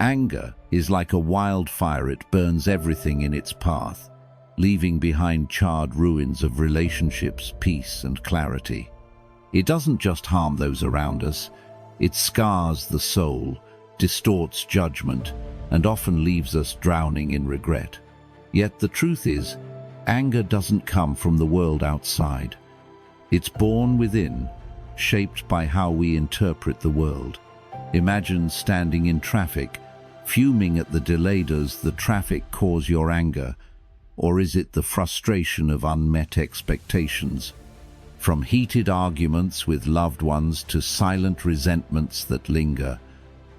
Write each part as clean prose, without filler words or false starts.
Anger is like a wildfire. It burns everything in its path, leaving behind charred ruins of relationships, peace, and clarity. It doesn't just harm those around us, it scars the soul, distorts judgment, and often leaves us drowning in regret. Yet the truth is, anger doesn't come from the world outside. It's born within, shaped by how we interpret the world. Imagine standing in traffic, fuming at the delay. Does the traffic cause your anger, or is it the frustration of unmet expectations? From heated arguments with loved ones to silent resentments that linger,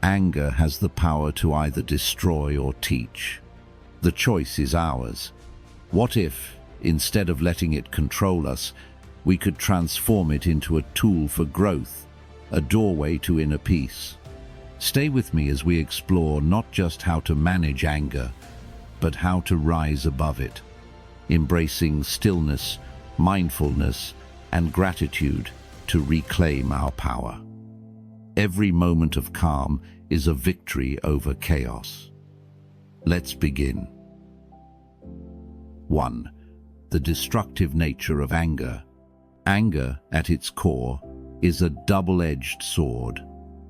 anger has the power to either destroy or teach. The choice is ours. What if, instead of letting it control us, we could transform it into a tool for growth, a doorway to inner peace? Stay with me as we explore not just how to manage anger, but how to rise above it, embracing stillness, mindfulness, and gratitude to reclaim our power. Every moment of calm is a victory over chaos. Let's begin. 1. The destructive nature of anger. Anger, at its core, is a double-edged sword.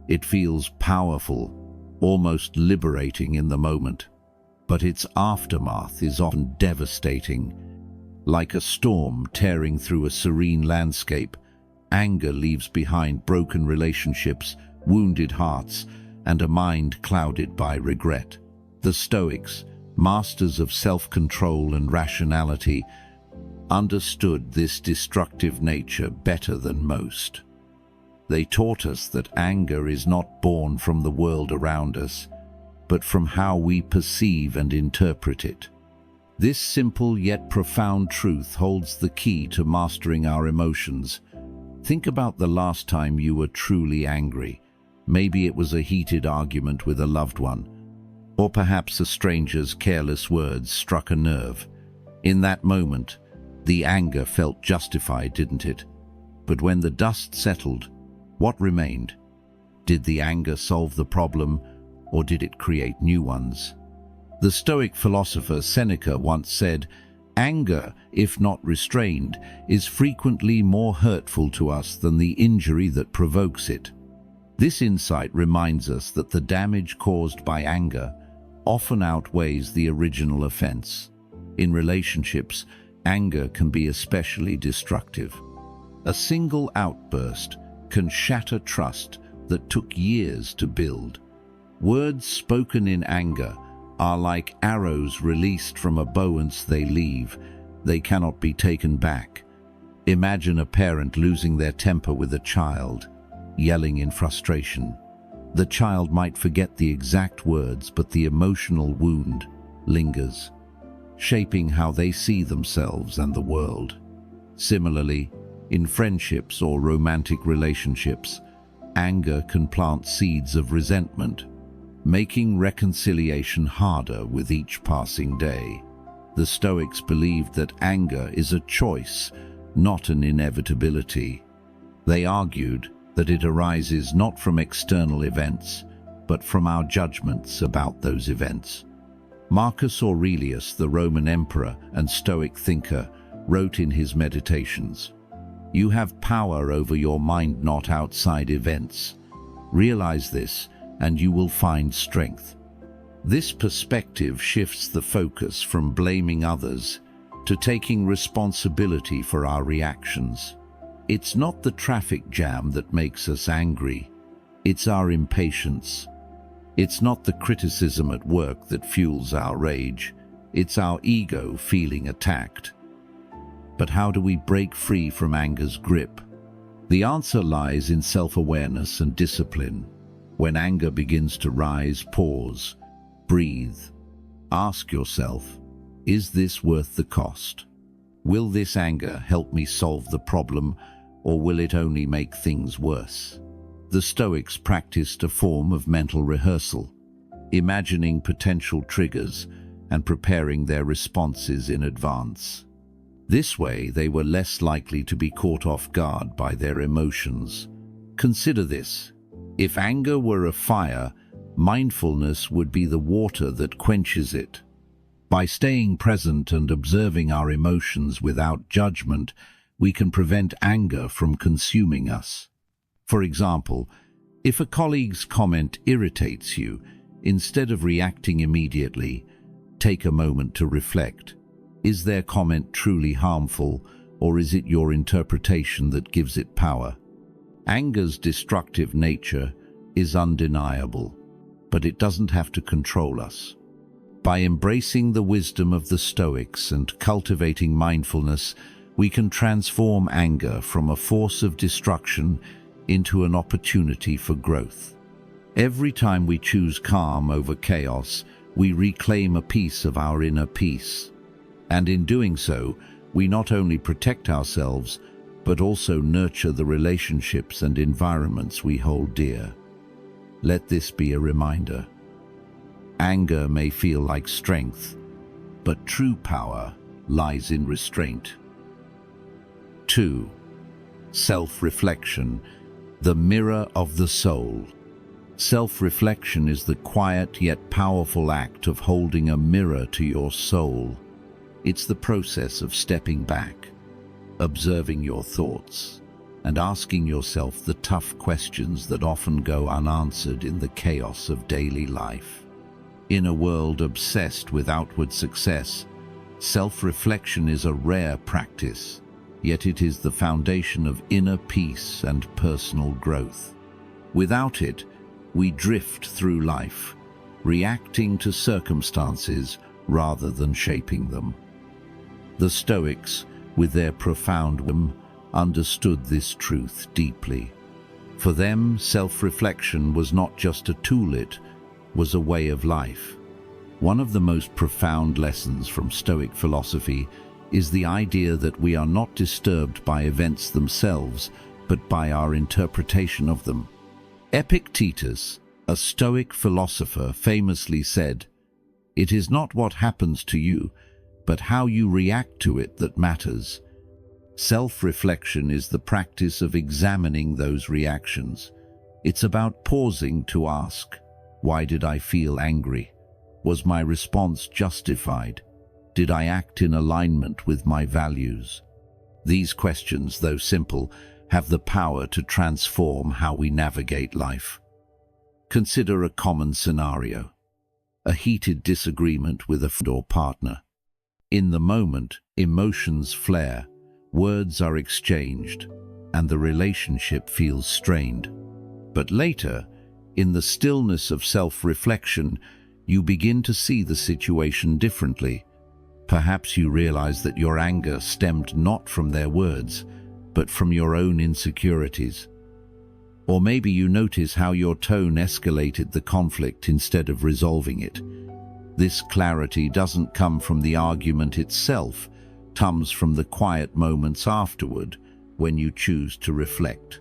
It feels powerful, almost liberating in the moment, but its aftermath is often devastating. Like a storm tearing through a serene landscape, anger leaves behind broken relationships, wounded hearts, and a mind clouded by regret. The Stoics, masters of self-control and rationality, understood this destructive nature better than most. They taught us that anger is not born from the world around us, but from how we perceive and interpret it. This simple yet profound truth holds the key to mastering our emotions. Think about the last time you were truly angry. Maybe it was a heated argument with a loved one, or perhaps a stranger's careless words struck a nerve. In that moment, the anger felt justified, didn't it? But when the dust settled, what remained? Did the anger solve the problem, or did it create new ones? The Stoic philosopher Seneca once said, "Anger, if not restrained, is frequently more hurtful to us than the injury that provokes it." This insight reminds us that the damage caused by anger often outweighs the original offense. In relationships, anger can be especially destructive. A single outburst can shatter trust that took years to build. Words spoken in anger are like arrows released from a bow. Once they leave, they cannot be taken back. Imagine a parent losing their temper with a child, yelling in frustration. The child might forget the exact words, but the emotional wound lingers, shaping how they see themselves and the world. Similarly, in friendships or romantic relationships, anger can plant seeds of resentment, making reconciliation harder with each passing day. The Stoics believed that anger is a choice, not an inevitability. They argued that it arises not from external events, but from our judgments about those events. Marcus Aurelius, the Roman emperor and Stoic thinker, wrote in his Meditations, "You have power over your mind, not outside events. Realize this, and you will find strength." This perspective shifts the focus from blaming others to taking responsibility for our reactions. It's not the traffic jam that makes us angry, it's our impatience. It's not the criticism at work that fuels our rage, it's our ego feeling attacked. But how do we break free from anger's grip? The answer lies in self-awareness and discipline. When anger begins to rise, pause, breathe. Ask yourself, is this worth the cost? Will this anger help me solve the problem, or will it only make things worse? The Stoics practiced a form of mental rehearsal, imagining potential triggers and preparing their responses in advance. This way, they were less likely to be caught off guard by their emotions. Consider this. If anger were a fire, mindfulness would be the water that quenches it. By staying present and observing our emotions without judgment, we can prevent anger from consuming us. For example, if a colleague's comment irritates you, instead of reacting immediately, take a moment to reflect. Is their comment truly harmful, or is it your interpretation that gives it power? Anger's destructive nature is undeniable, but it doesn't have to control us. By embracing the wisdom of the Stoics and cultivating mindfulness, we can transform anger from a force of destruction into an opportunity for growth. Every time we choose calm over chaos, we reclaim a piece of our inner peace. And in doing so, we not only protect ourselves, but also nurture the relationships and environments we hold dear. Let this be a reminder. Anger may feel like strength, but true power lies in restraint. 2. Self-reflection, the mirror of the soul. Self-reflection is the quiet yet powerful act of holding a mirror to your soul. It's the process of stepping back, observing your thoughts, and asking yourself the tough questions that often go unanswered in the chaos of daily life. In a world obsessed with outward success, self-reflection is a rare practice, yet it is the foundation of inner peace and personal growth. Without it, we drift through life, reacting to circumstances rather than shaping them. The Stoics, with their profound wisdom, understood this truth deeply. For them, self-reflection was not just a tool, it was a way of life. One of the most profound lessons from Stoic philosophy is the idea that we are not disturbed by events themselves, but by our interpretation of them. Epictetus, a Stoic philosopher, famously said, "It is not what happens to you, but how you react to it that matters." Self-reflection is the practice of examining those reactions. It's about pausing to ask, why did I feel angry? Was my response justified? Did I act in alignment with my values? These questions, though simple, have the power to transform how we navigate life. Consider a common scenario: a heated disagreement with a friend or partner. In the moment, emotions flare, words are exchanged, and the relationship feels strained. But later, in the stillness of self-reflection, you begin to see the situation differently. Perhaps you realize that your anger stemmed not from their words, but from your own insecurities. Or maybe you notice how your tone escalated the conflict instead of resolving it. This clarity doesn't come from the argument itself, it comes from the quiet moments afterward, when you choose to reflect.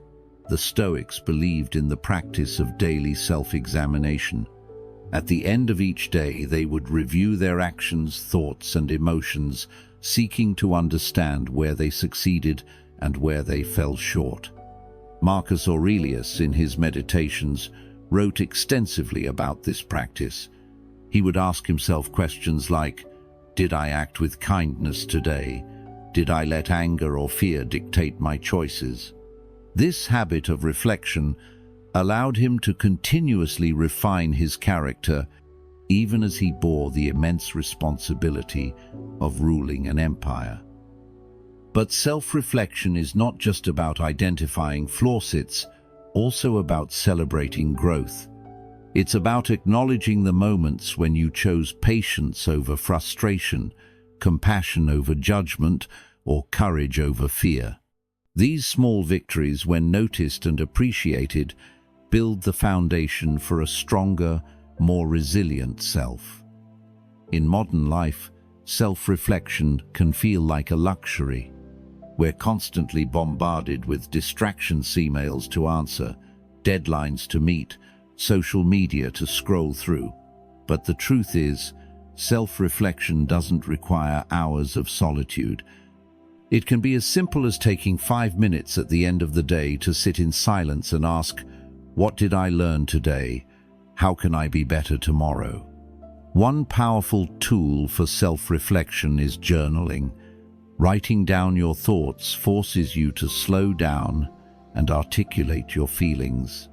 The Stoics believed in the practice of daily self-examination. At the end of each day, they would review their actions, thoughts, and emotions, seeking to understand where they succeeded and where they fell short. Marcus Aurelius, in his Meditations, wrote extensively about this practice. He would ask himself questions like, did I act with kindness today? Did I let anger or fear dictate my choices? This habit of reflection allowed him to continuously refine his character, even as he bore the immense responsibility of ruling an empire. But self-reflection is not just about identifying flaws, it's also about celebrating growth. It's about acknowledging the moments when you chose patience over frustration, compassion over judgment, or courage over fear. These small victories, when noticed and appreciated, build the foundation for a stronger, more resilient self. In modern life, self-reflection can feel like a luxury. We're constantly bombarded with distractions, emails to answer, deadlines to meet, social media to scroll through. But the truth is, self-reflection doesn't require hours of solitude. It can be as simple as taking 5 minutes at the end of the day to sit in silence and ask, what did I learn today? How can I be better tomorrow? One powerful tool for self-reflection is journaling. Writing down your thoughts forces you to slow down and articulate your feelings.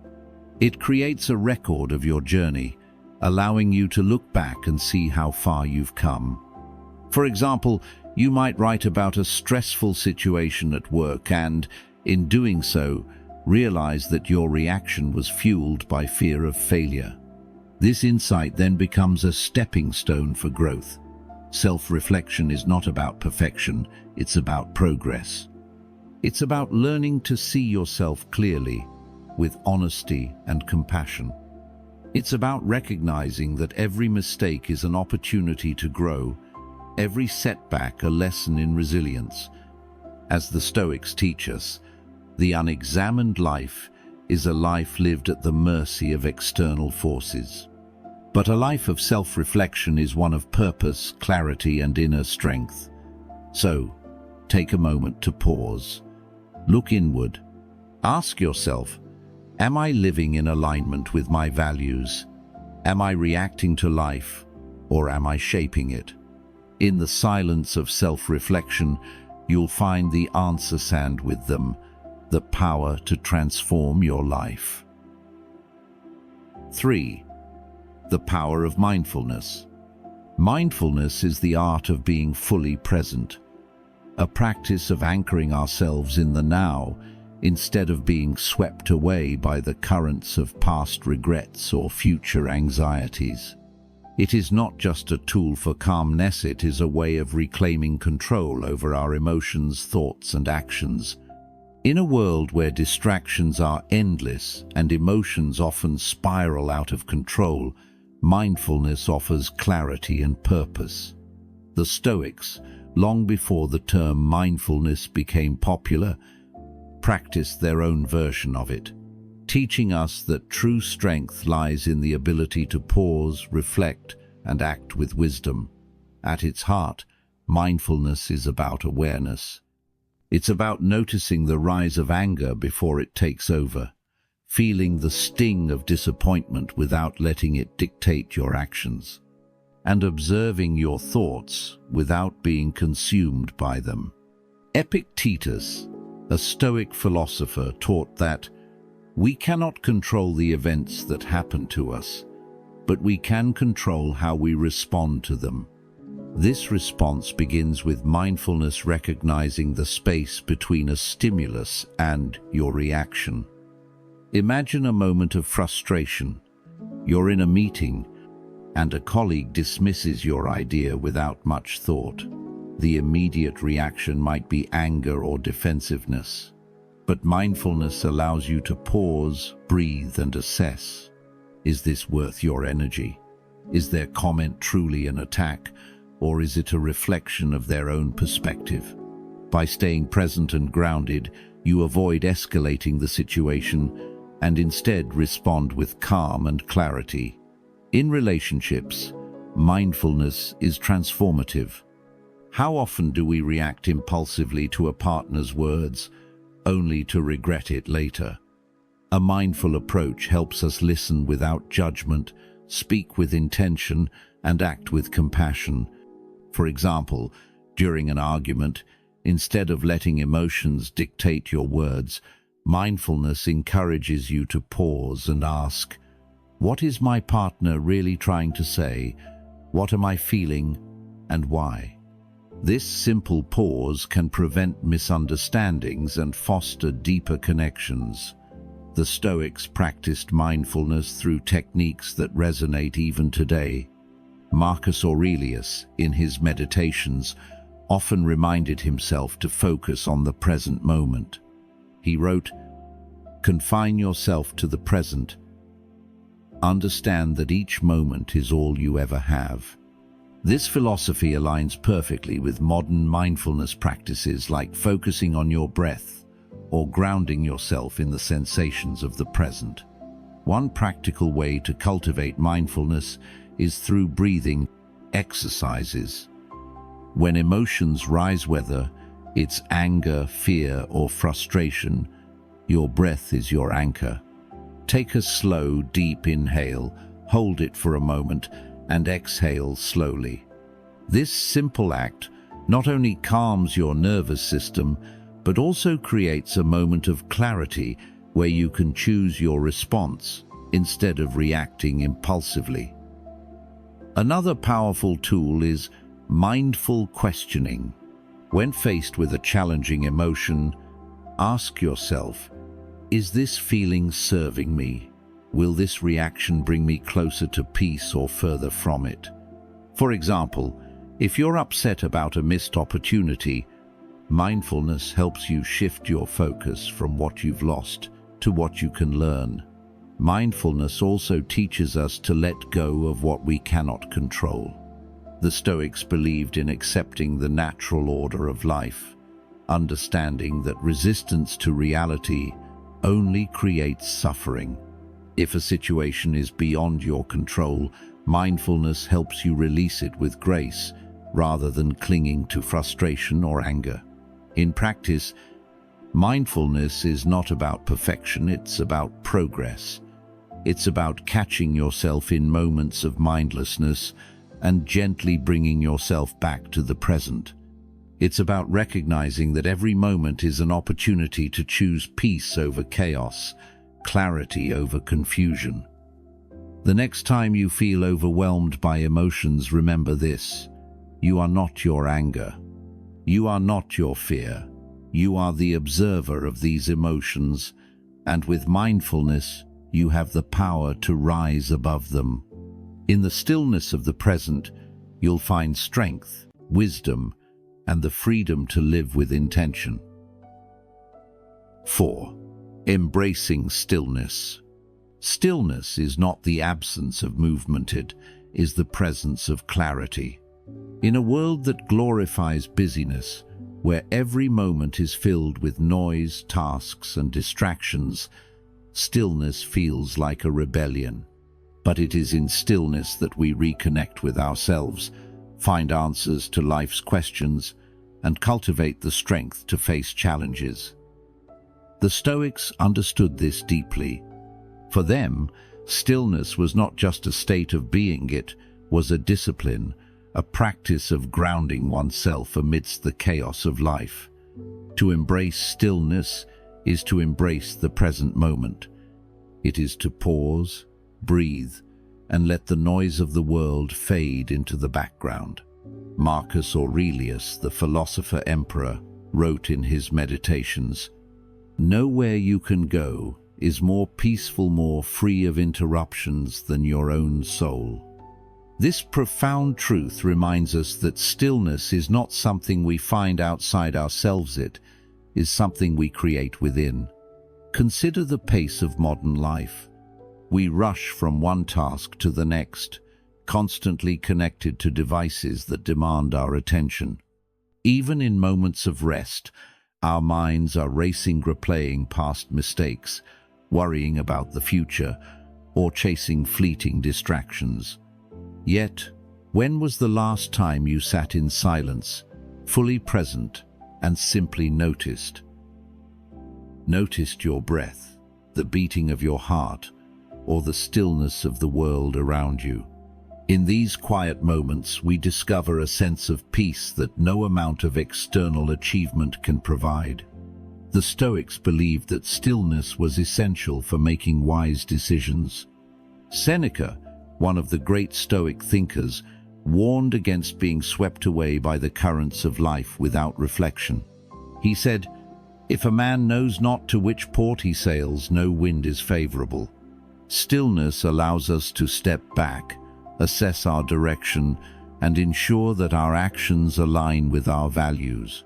It creates a record of your journey, allowing you to look back and see how far you've come. For example, you might write about a stressful situation at work and, in doing so, realize that your reaction was fueled by fear of failure. This insight then becomes a stepping stone for growth. Self-reflection is not about perfection, it's about progress. It's about learning to see yourself clearly, with honesty and compassion. It's about recognizing that every mistake is an opportunity to grow, every setback a lesson in resilience. As the Stoics teach us, the unexamined life is a life lived at the mercy of external forces. But a life of self-reflection is one of purpose, clarity, and inner strength. So, take a moment to pause. Look inward. Ask yourself, am I living in alignment with my values? Am I reacting to life, or am I shaping it? In the silence of self-reflection, you'll find the answers, and with them, the power to transform your life. 3. The power of mindfulness. Mindfulness is the art of being fully present, a practice of anchoring ourselves in the now instead of being swept away by the currents of past regrets or future anxieties. It is not just a tool for calmness, it is a way of reclaiming control over our emotions, thoughts, and actions. In a world where distractions are endless and emotions often spiral out of control, mindfulness offers clarity and purpose. The Stoics, long before the term mindfulness became popular, practiced their own version of it, teaching us that true strength lies in the ability to pause, reflect, and act with wisdom. At its heart, mindfulness is about awareness. It's about noticing the rise of anger before it takes over, feeling the sting of disappointment without letting it dictate your actions, and observing your thoughts without being consumed by them. Epictetus, a Stoic philosopher, taught that we cannot control the events that happen to us, but we can control how we respond to them. This response begins with mindfulness, recognizing the space between a stimulus and your reaction. Imagine a moment of frustration. You're in a meeting, and a colleague dismisses your idea without much thought. The immediate reaction might be anger or defensiveness. But mindfulness allows you to pause, breathe, and assess. Is this worth your energy? Is their comment truly an attack, or is it a reflection of their own perspective? By staying present and grounded, you avoid escalating the situation and instead respond with calm and clarity. In relationships, mindfulness is transformative. How often do we react impulsively to a partner's words, only to regret it later? A mindful approach helps us listen without judgment, speak with intention, and act with compassion. For example, during an argument, instead of letting emotions dictate your words, mindfulness encourages you to pause and ask, what is my partner really trying to say? What am I feeling, and why? This simple pause can prevent misunderstandings and foster deeper connections. The Stoics practiced mindfulness through techniques that resonate even today. Marcus Aurelius, in his meditations, often reminded himself to focus on the present moment. He wrote, "Confine yourself to the present. Understand that each moment is all you ever have." This philosophy aligns perfectly with modern mindfulness practices like focusing on your breath or grounding yourself in the sensations of the present. One practical way to cultivate mindfulness is through breathing exercises. When emotions rise, whether it's anger, fear, or frustration, your breath is your anchor. Take a slow, deep inhale, hold it for a moment, and exhale slowly. This simple act not only calms your nervous system, but also creates a moment of clarity where you can choose your response instead of reacting impulsively. Another powerful tool is mindful questioning. When faced with a challenging emotion, ask yourself, is this feeling serving me? Will this reaction bring me closer to peace or further from it? For example, if you're upset about a missed opportunity, mindfulness helps you shift your focus from what you've lost to what you can learn. Mindfulness also teaches us to let go of what we cannot control. The Stoics believed in accepting the natural order of life, understanding that resistance to reality only creates suffering. If a situation is beyond your control, mindfulness helps you release it with grace, rather than clinging to frustration or anger. In practice, mindfulness is not about perfection, it's about progress. It's about catching yourself in moments of mindlessness and gently bringing yourself back to the present. It's about recognizing that every moment is an opportunity to choose peace over chaos, clarity over confusion. The next time you feel overwhelmed by emotions, remember this: you are not your anger. You are not your fear. You are the observer of these emotions, and with mindfulness, you have the power to rise above them. In the stillness of the present, you'll find strength, wisdom, and the freedom to live with intention. 4. Embracing stillness. Stillness is not the absence of movement, it is the presence of clarity. In a world that glorifies busyness, where every moment is filled with noise, tasks, and distractions, stillness feels like a rebellion. But it is in stillness that we reconnect with ourselves, find answers to life's questions, and cultivate the strength to face challenges. The Stoics understood this deeply. For them, stillness was not just a state of being, it was a discipline, a practice of grounding oneself amidst the chaos of life. To embrace stillness is to embrace the present moment. It is to pause, breathe, and let the noise of the world fade into the background. Marcus Aurelius, the philosopher-emperor, wrote in his Meditations, "Nowhere you can go is more peaceful, more free of interruptions than your own soul." This profound truth reminds us that stillness is not something we find outside ourselves, it is something we create within. Consider the pace of modern life. We rush from one task to the next, constantly connected to devices that demand our attention. Even in moments of rest, our minds are racing, replaying past mistakes, worrying about the future, or chasing fleeting distractions. Yet, when was the last time you sat in silence, fully present, and simply noticed? Noticed your breath, the beating of your heart, or the stillness of the world around you. In these quiet moments, we discover a sense of peace that no amount of external achievement can provide. The Stoics believed that stillness was essential for making wise decisions. Seneca, one of the great Stoic thinkers, warned against being swept away by the currents of life without reflection. He said, "If a man knows not to which port he sails, no wind is favorable." Stillness allows us to step back, assess our direction, and ensure that our actions align with our values.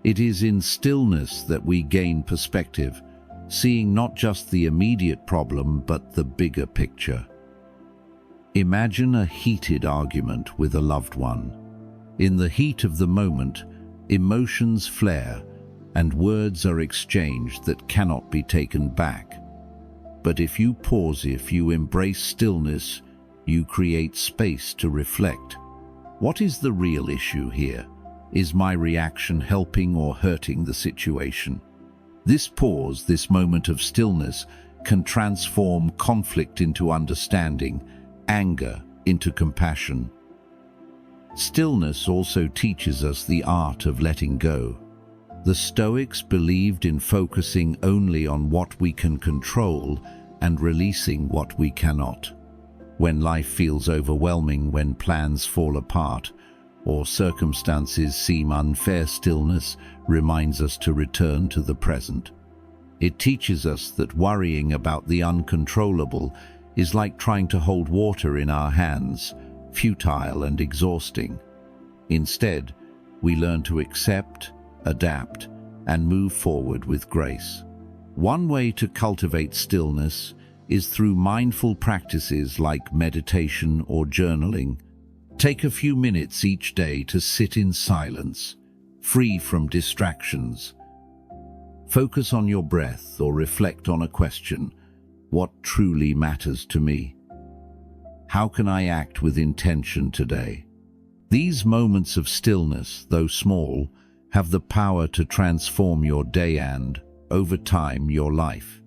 It is in stillness that we gain perspective, seeing not just the immediate problem but the bigger picture. Imagine a heated argument with a loved one. In the heat of the moment, emotions flare and words are exchanged that cannot be taken back. But if you pause, if you embrace stillness, you create space to reflect. What is the real issue here? Is my reaction helping or hurting the situation? This pause, this moment of stillness, can transform conflict into understanding anger into compassion. Stillness also teaches us the art of letting go. The Stoics believed in focusing only on what we can control and releasing what we cannot. When life feels overwhelming, when plans fall apart, or circumstances seem unfair, stillness reminds us to return to the present. It teaches us that worrying about the uncontrollable is like trying to hold water in our hands, futile and exhausting. Instead, we learn to accept, adapt, and move forward with grace. One way to cultivate stillness is through mindful practices like meditation or journaling. Take a few minutes each day to sit in silence, free from distractions. Focus on your breath or reflect on a question. What truly matters to me? How can I act with intention today? These moments of stillness, though small, have the power to transform your day and, over time, your life.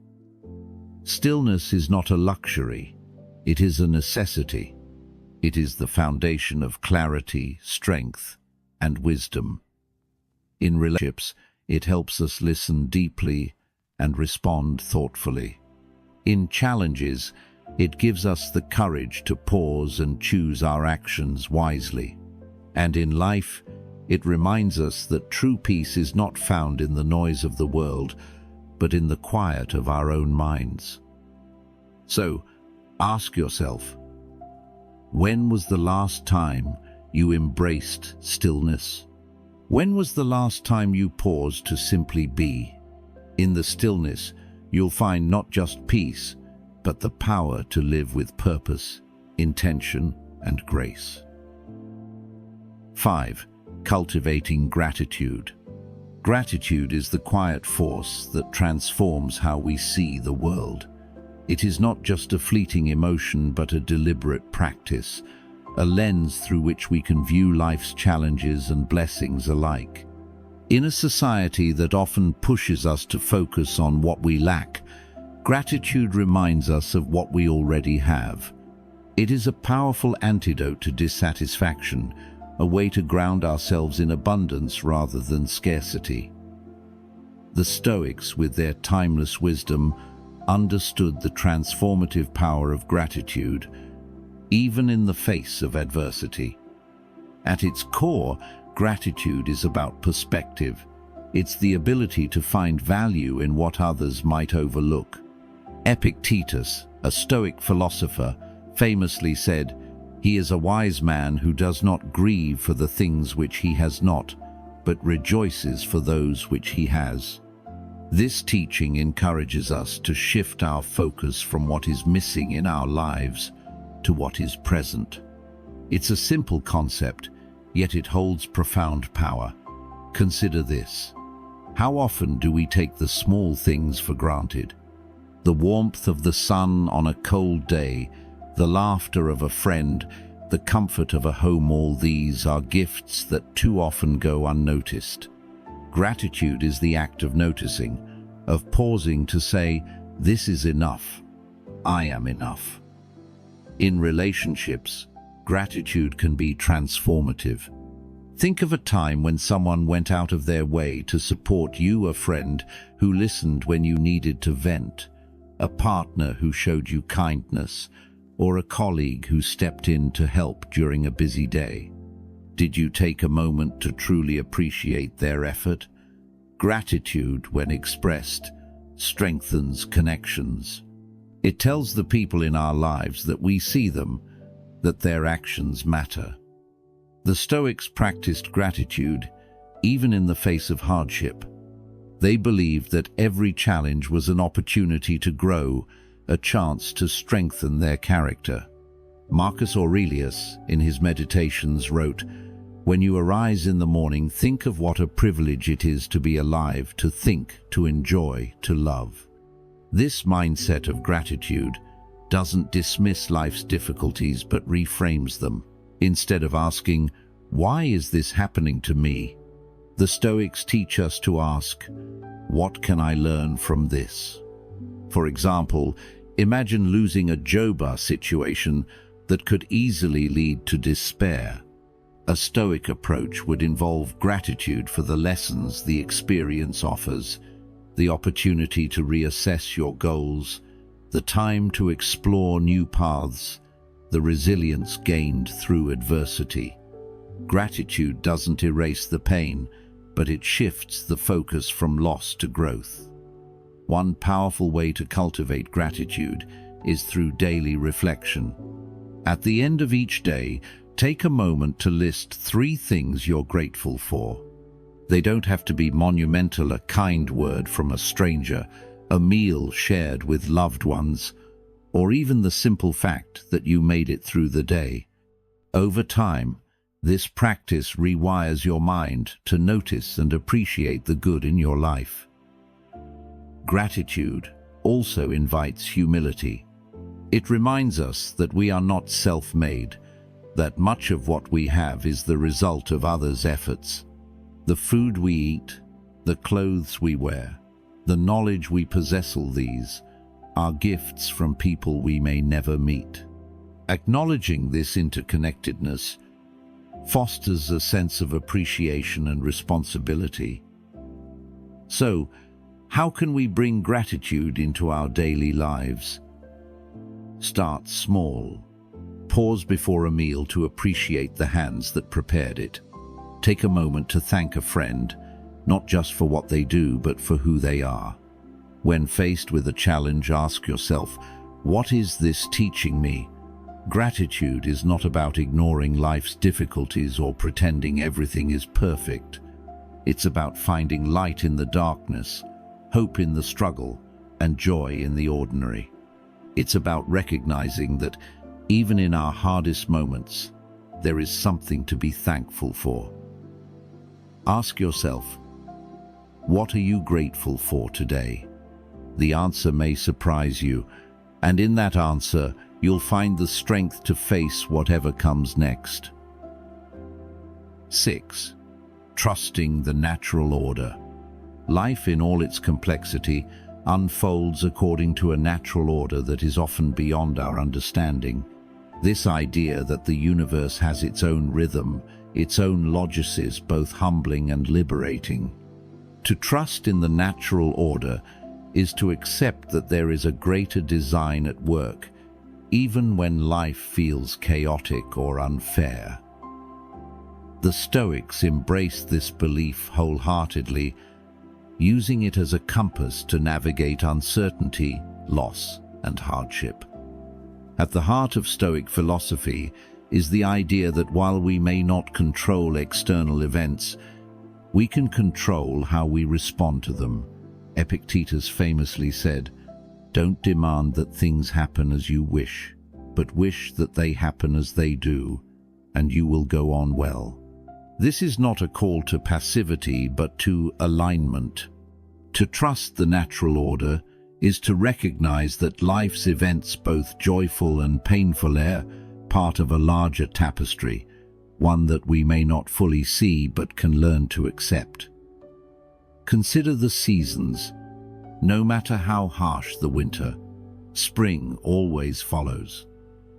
Stillness is not a luxury, it is a necessity. It is the foundation of clarity, strength, and wisdom. In relationships, it helps us listen deeply and respond thoughtfully. In challenges, it gives us the courage to pause and choose our actions wisely. And in life, it reminds us that true peace is not found in the noise of the world, but in the quiet of our own minds. So, ask yourself, when was the last time you embraced stillness? When was the last time you paused to simply be? In the stillness, you'll find not just peace, but the power to live with purpose, intention, and grace. 5. Cultivating gratitude. Gratitude is the quiet force that transforms how we see the world. It is not just a fleeting emotion, but a deliberate practice, a lens through which we can view life's challenges and blessings alike. In a society that often pushes us to focus on what we lack, gratitude reminds us of what we already have. It is a powerful antidote to dissatisfaction, a way to ground ourselves in abundance rather than scarcity. The Stoics, with their timeless wisdom, understood the transformative power of gratitude, even in the face of adversity. At its core, gratitude is about perspective. It's the ability to find value in what others might overlook. Epictetus, a Stoic philosopher, famously said, "He is a wise man who does not grieve for the things which he has not, but rejoices for those which he has." This teaching encourages us to shift our focus from what is missing in our lives to what is present. It's a simple concept, yet it holds profound power. Consider this. How often do we take the small things for granted? The warmth of the sun on a cold day, the laughter of a friend, the comfort of a home. All these are gifts that too often go unnoticed. Gratitude is the act of noticing, of pausing to say, "This is enough. I am enough." In relationships, gratitude can be transformative. Think of a time when someone went out of their way to support you, a friend who listened when you needed to vent, a partner who showed you kindness, or a colleague who stepped in to help during a busy day. Did you take a moment to truly appreciate their effort? Gratitude, when expressed, strengthens connections. It tells the people in our lives that we see them, that their actions matter. The Stoics practiced gratitude, even in the face of hardship. They believed that every challenge was an opportunity to grow, a chance to strengthen their character. Marcus Aurelius, in his Meditations, wrote, "When you arise in the morning, think of what a privilege it is to be alive, to think, to enjoy, to love." This mindset of gratitude doesn't dismiss life's difficulties but reframes them. Instead of asking, "Why is this happening to me?" the Stoics teach us to ask, "What can I learn from this?" For example, imagine losing a job situation. that could easily lead to despair. A Stoic approach would involve gratitude for the lessons the experience offers, the opportunity to reassess your goals, the time to explore new paths, the resilience gained through adversity. Gratitude doesn't erase the pain, but it shifts the focus from loss to growth. One powerful way to cultivate gratitude is through daily reflection. At the end of each day, take a moment to list 3 things you're grateful for. They don't have to be monumental: a kind word from a stranger, a meal shared with loved ones, or even the simple fact that you made it through the day. Over time, this practice rewires your mind to notice and appreciate the good in your life. Gratitude also invites humility. It reminds us that we are not self-made, that much of what we have is the result of others' efforts. The food we eat, the clothes we wear, the knowledge we possess, all these are gifts from people we may never meet. Acknowledging this interconnectedness fosters a sense of appreciation and responsibility. So, how can we bring gratitude into our daily lives? Start small. Pause before a meal to appreciate the hands that prepared it. Take a moment to thank a friend, not just for what they do, but for who they are. When faced with a challenge, ask yourself, what is this teaching me? Gratitude is not about ignoring life's difficulties or pretending everything is perfect. It's about finding light in the darkness, hope in the struggle, and joy in the ordinary. It's about recognizing that even in our hardest moments, there is something to be thankful for. Ask yourself, what are you grateful for today? The answer may surprise you, and in that answer, you'll find the strength to face whatever comes next. 6. Trusting the natural order. Life in all its complexity unfolds according to a natural order that is often beyond our understanding. This idea that the universe has its own rhythm, its own logic, is both humbling and liberating. To trust in the natural order is to accept that there is a greater design at work, even when life feels chaotic or unfair. The Stoics embraced this belief wholeheartedly, using it as a compass to navigate uncertainty, loss, and hardship. At the heart of Stoic philosophy is the idea that while we may not control external events, we can control how we respond to them. Epictetus famously said, "Don't demand that things happen as you wish, but wish that they happen as they do, and you will go on well." This is not a call to passivity, but to alignment. To trust the natural order is to recognize that life's events, both joyful and painful, are part of a larger tapestry, one that we may not fully see but can learn to accept. Consider the seasons. No matter how harsh the winter, spring always follows.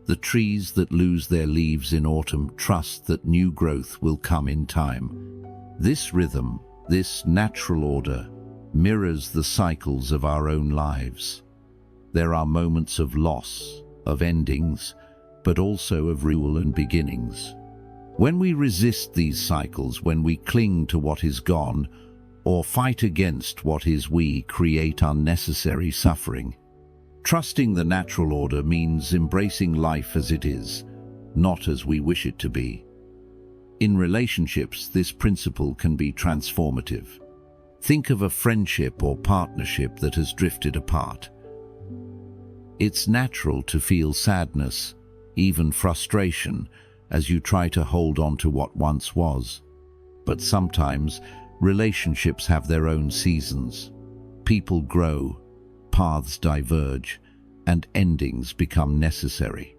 The trees that lose their leaves in autumn trust that new growth will come in time. This rhythm, this natural order, mirrors the cycles of our own lives. There are moments of loss, of endings, but also of renewal and beginnings. When we resist these cycles, when we cling to what is gone, or fight against what is, we create unnecessary suffering. Trusting the natural order means embracing life as it is, not as we wish it to be. In relationships, this principle can be transformative. Think of a friendship or partnership that has drifted apart. It's natural to feel sadness, even frustration, as you try to hold on to what once was. But sometimes, relationships have their own seasons. People grow, paths diverge, and endings become necessary.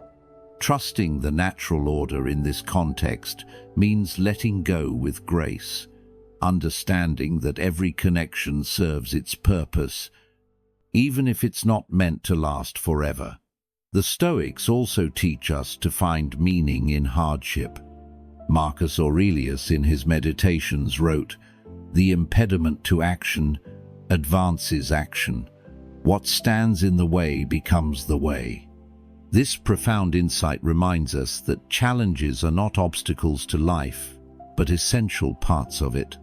Trusting the natural order in this context means letting go with grace, understanding that every connection serves its purpose, even if it's not meant to last forever. The Stoics also teach us to find meaning in hardship. Marcus Aurelius in his Meditations wrote, "The impediment to action advances action. What stands in the way becomes the way." This profound insight reminds us that challenges are not obstacles to life, but essential parts of it.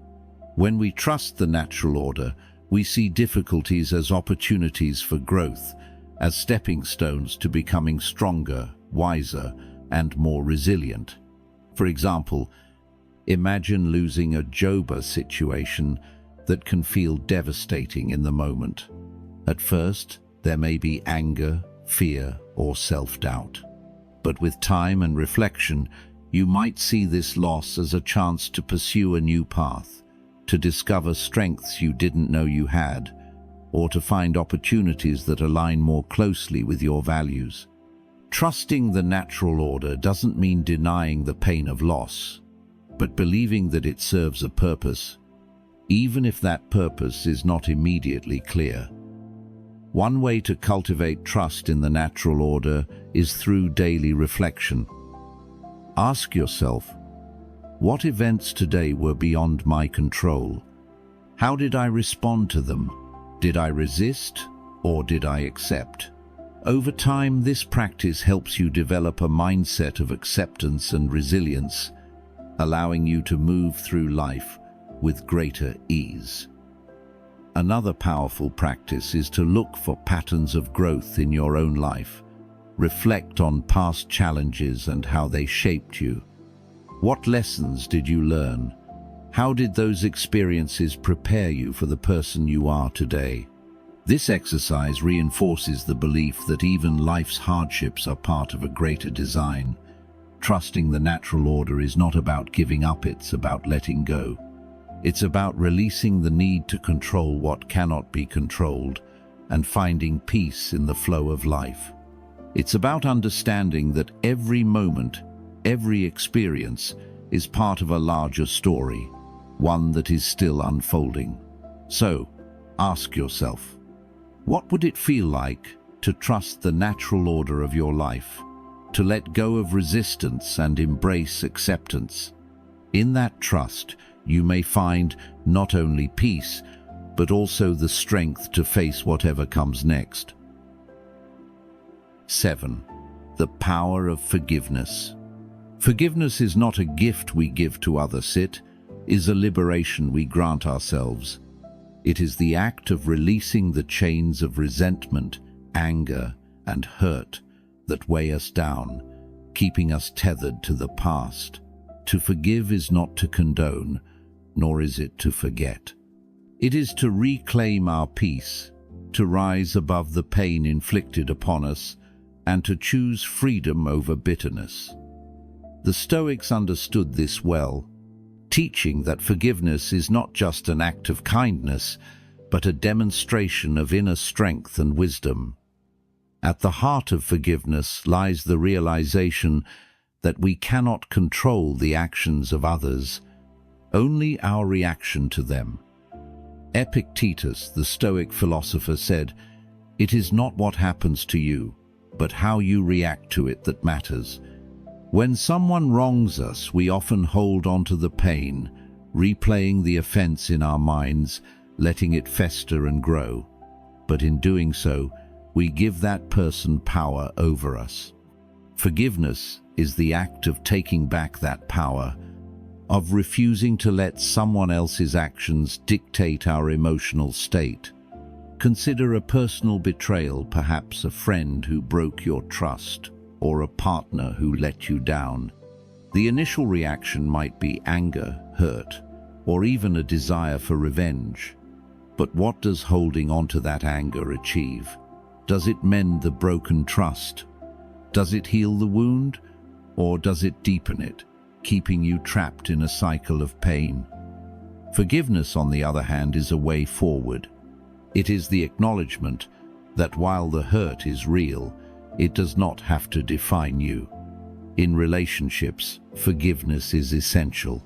When we trust the natural order, we see difficulties as opportunities for growth, as stepping stones to becoming stronger, wiser, and more resilient. For example, imagine losing a job situation that can feel devastating in the moment. At first, there may be anger, fear, or self-doubt. But with time and reflection, you might see this loss as a chance to pursue a new path, to discover strengths you didn't know you had, or to find opportunities that align more closely with your values. Trusting the natural order doesn't mean denying the pain of loss, but believing that it serves a purpose, even if that purpose is not immediately clear. One way to cultivate trust in the natural order is through daily reflection. Ask yourself, what events today were beyond my control? How did I respond to them? Did I resist, or did I accept? Over time, this practice helps you develop a mindset of acceptance and resilience, allowing you to move through life with greater ease. Another powerful practice is to look for patterns of growth in your own life. Reflect on past challenges and how they shaped you. What lessons did you learn? How did those experiences prepare you for the person you are today? This exercise reinforces the belief that even life's hardships are part of a greater design. Trusting the natural order is not about giving up, it's about letting go. It's about releasing the need to control what cannot be controlled and finding peace in the flow of life. It's about understanding that every moment, every experience is part of a larger story, one that is still unfolding. So, ask yourself, what would it feel like to trust the natural order of your life, to let go of resistance and embrace acceptance? In that trust, you may find not only peace, but also the strength to face whatever comes next. 7. The power of forgiveness. Forgiveness is not a gift we give to others, it is a liberation we grant ourselves. It is the act of releasing the chains of resentment, anger, and hurt that weigh us down, keeping us tethered to the past. To forgive is not to condone, nor is it to forget. It is to reclaim our peace, to rise above the pain inflicted upon us, and to choose freedom over bitterness. The Stoics understood this well, teaching that forgiveness is not just an act of kindness, but a demonstration of inner strength and wisdom. At the heart of forgiveness lies the realization that we cannot control the actions of others, only our reaction to them. Epictetus, the Stoic philosopher, said, "It is not what happens to you, but how you react to it that matters." When someone wrongs us, we often hold on to the pain, replaying the offense in our minds, letting it fester and grow. But in doing so, we give that person power over us. Forgiveness is the act of taking back that power, of refusing to let someone else's actions dictate our emotional state. Consider a personal betrayal, perhaps a friend who broke your trust, or a partner who let you down. The initial reaction might be anger, hurt, or even a desire for revenge. But what does holding on to that anger achieve? Does it mend the broken trust? Does it heal the wound? Or does it deepen it, keeping you trapped in a cycle of pain? Forgiveness, on the other hand, is a way forward. It is the acknowledgement that while the hurt is real, it does not have to define you. In relationships, forgiveness is essential.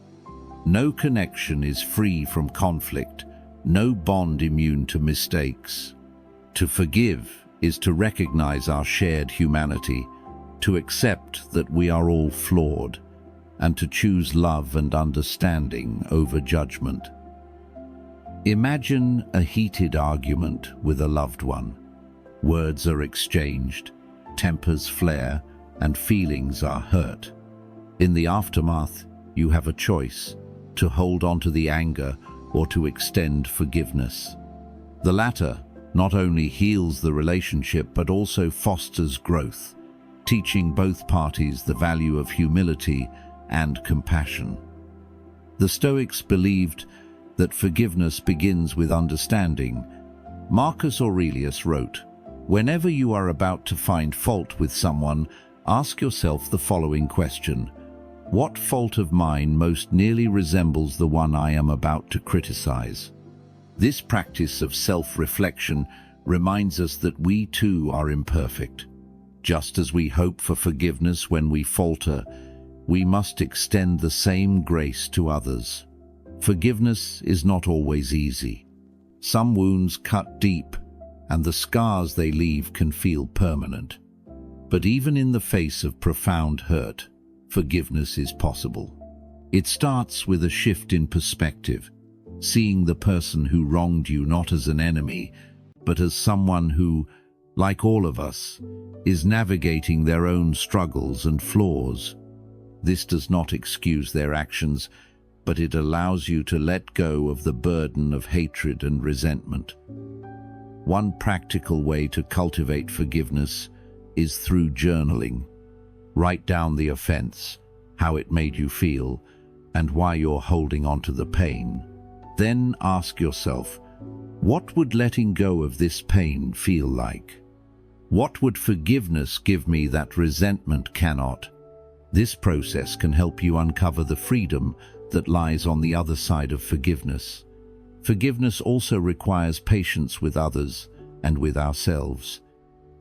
No connection is free from conflict, no bond immune to mistakes. To forgive is to recognize our shared humanity, to accept that we are all flawed, and to choose love and understanding over judgment. Imagine a heated argument with a loved one. Words are exchanged, tempers flare, and feelings are hurt. In the aftermath, you have a choice: to hold on to the anger or to extend forgiveness. The latter not only heals the relationship but also fosters growth, teaching both parties the value of humility and compassion. The Stoics believed that forgiveness begins with understanding. Marcus Aurelius wrote, "Whenever you are about to find fault with someone, ask yourself the following question: what fault of mine most nearly resembles the one I am about to criticize?" This practice of self-reflection reminds us that we too are imperfect. Just as we hope for forgiveness when we falter, we must extend the same grace to others. Forgiveness is not always easy. Some wounds cut deep, and the scars they leave can feel permanent. But even in the face of profound hurt, forgiveness is possible. It starts with a shift in perspective, seeing the person who wronged you not as an enemy, but as someone who, like all of us, is navigating their own struggles and flaws. This does not excuse their actions, but it allows you to let go of the burden of hatred and resentment. One practical way to cultivate forgiveness is through journaling. Write down the offense, how it made you feel, and why you're holding on to the pain. Then ask yourself, what would letting go of this pain feel like? What would forgiveness give me that resentment cannot? This process can help you uncover the freedom that lies on the other side of forgiveness. Forgiveness also requires patience with others and with ourselves.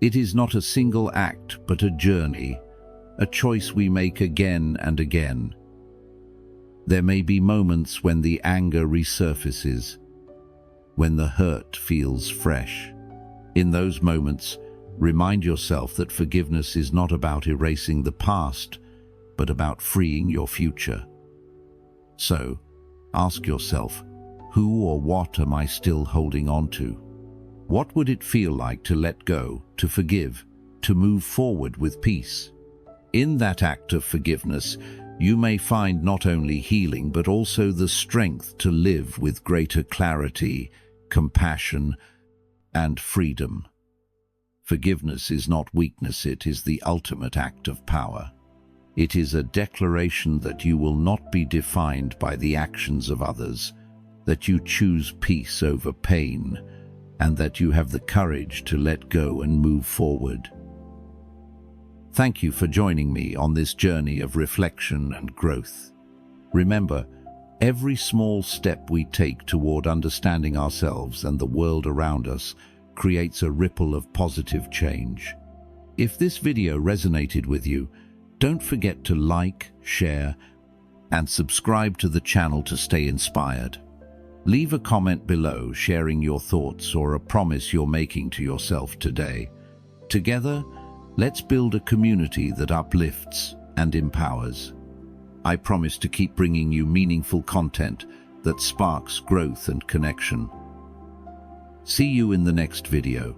It is not a single act, but a journey, a choice we make again and again. There may be moments when the anger resurfaces, when the hurt feels fresh. In those moments, remind yourself that forgiveness is not about erasing the past, but about freeing your future. So, ask yourself, who or what am I still holding on to? What would it feel like to let go, to forgive, to move forward with peace? In that act of forgiveness, you may find not only healing but also the strength to live with greater clarity, compassion, and freedom. Forgiveness is not weakness, it is the ultimate act of power. It is a declaration that you will not be defined by the actions of others, that you choose peace over pain, and that you have the courage to let go and move forward. Thank you for joining me on this journey of reflection and growth. Remember, every small step we take toward understanding ourselves and the world around us creates a ripple of positive change. If this video resonated with you, don't forget to like, share, and subscribe to the channel to stay inspired. Leave a comment below sharing your thoughts or a promise you're making to yourself today. Together, let's build a community that uplifts and empowers. I promise to keep bringing you meaningful content that sparks growth and connection. See you in the next video.